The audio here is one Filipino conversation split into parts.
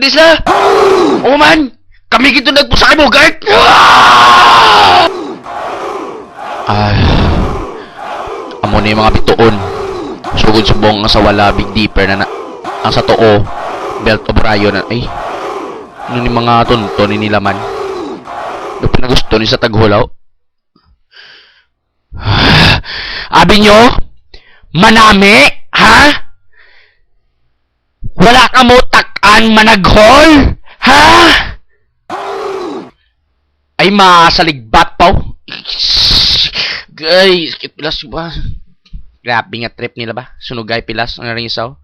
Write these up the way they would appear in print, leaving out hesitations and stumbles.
artist na. Oo man, kami gito nagpusa kay Bogart. Ay, amo na yung mga bituon. Sugod subong ang sa wala, Big Dipper na ang sa too, Belt of Ryo na, ay, ano ni mga tunto ni nila man. Yung pinagusto ni sa taghulaw. Abi nyo, manami, ha? Wala ka mo takan managhol, ha? Ay, masaligbat pa. Gay, sakit pilas ba? Grabe nga trip nila ba? Sunugay pilas, ang naringisaw.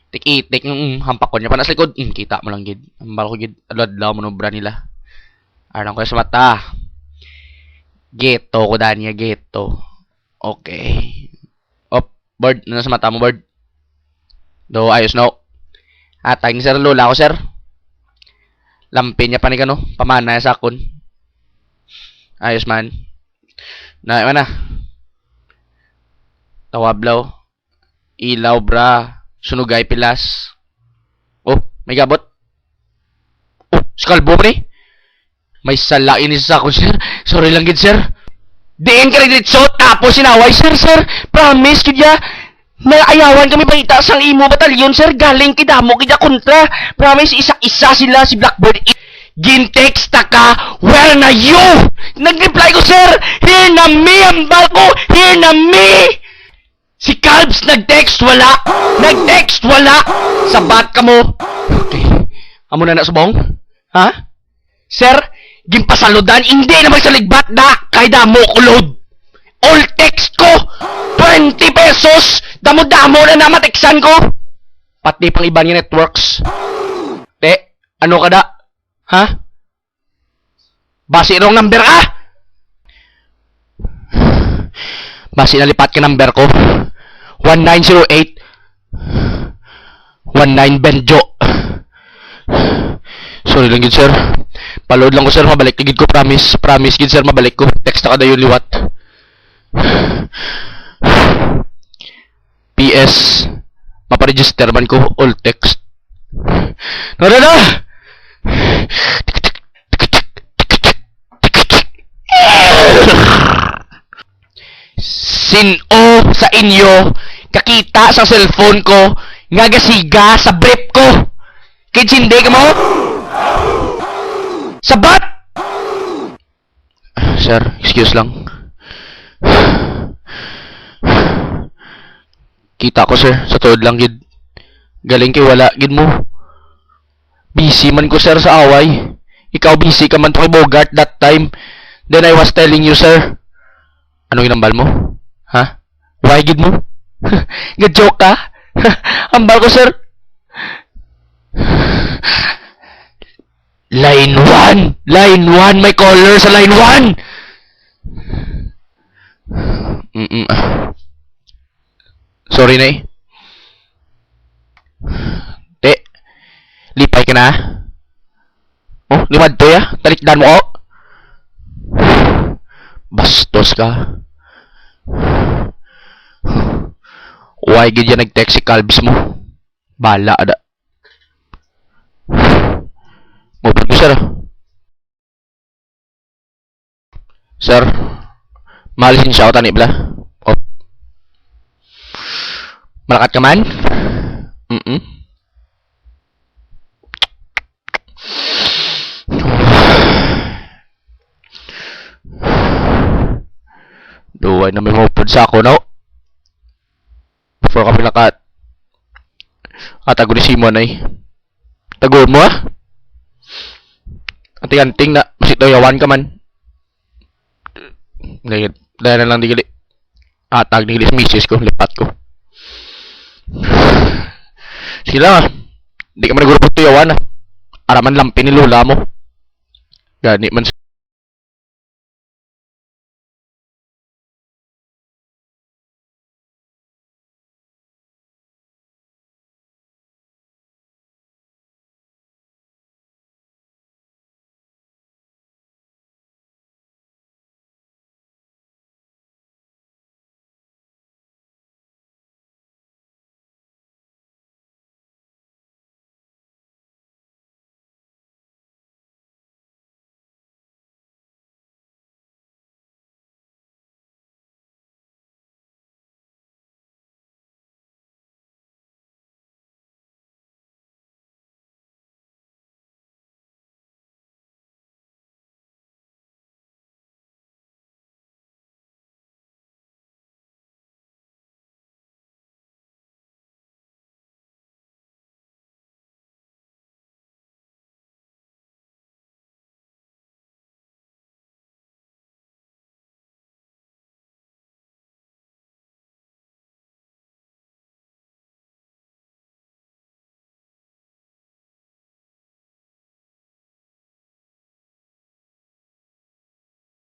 Tik-itik yung hampak ko niya. Panas likod, kita mo lang gid. Ambal ko gid, aladlaw mo nubra nila. Arang ko sa mata. Geto ko danya, geto. Okay. Op, bird, ano sa mata mo, bird? Do, ayos no. Atay ni Sir Lola ako, sir. Lampin niya pa ni kano, pamana sa akon. Ayos man. Na, mana? Tawablaw. Ilaw, bra. Sunugay, pilas. Oh, may gabot. Oh, skalbo mo ni. May salain ni sa akon, sir. Sorry lang, gid, sir. Diin ka rin dito, tapos sinaway, sir, sir. Promise, kidya. Naayawan kami balita sa imo batalyon, sir. Galing kidamo, kidya kontra. Promise, isa-isa sila si Blackbird. Gintext ka, where na you? Nag-reply ko, sir. Here na me, ambal ko. Here na me. Si Calbs nag-text, wala. Nag-text, wala. Sabat ka mo. Okay. Amo na subong? Ha? Sir, gimpasaludan, hindi na magsaligbat na. Kay damo ko load. All text ko. 20 pesos. Damo-damo na mateksan ko. Pati pang iba niya networks. Te, ano ka da? Ha? Basi wrong number ah! Basi nalipat ka number ko. 1908 19 Benjo. Sorry lang yun, sir. Paload lang ko, sir. Mabalik na gid ko. Promise. Promise gid, sir. Mabalik ko. Text na ka na yun liwat. PS. Maparegister man ko. All text. Nara! Sino sa inyo kakita sa cellphone ko nga gasiga sa brief ko? Kids, hindi ka mo? Sabat! Sir, excuse lang. Kita ko, sir. Sa tuod lang, gid. Galing kay wala, gid mo. Busy man ko, sir, sa away. Ikaw busy ka man to kay Bogart that time. Then I was telling you, sir. Anong inambal mo? Ha? Why gid mo? Nag-joke ka? Ambal ko, sir. Line 1! Line 1! May caller sa line 1! Sorry na eh. Te, lipay ka na. Oh, limad to ya. Talikdan mo ako. Bastos ka. Why gid yan nag-text si Calbs mo? Bala ada. Mupad mo, sir. Sir, malisin siya ako tani bala. Oh. Malakat ka man? Duway na may mupad sa ako, no? Before kami lakat. Tago ni Simon ay. Tago mo, ah? Anting-anting na. Masitoyawan ka man. Dahil na lang di gali. Tag ni gali sa misis ko. Lipat ko. Sila, di ka man nagurupot tuyawan, ah. Araman lampi ni Lola mo. Gani man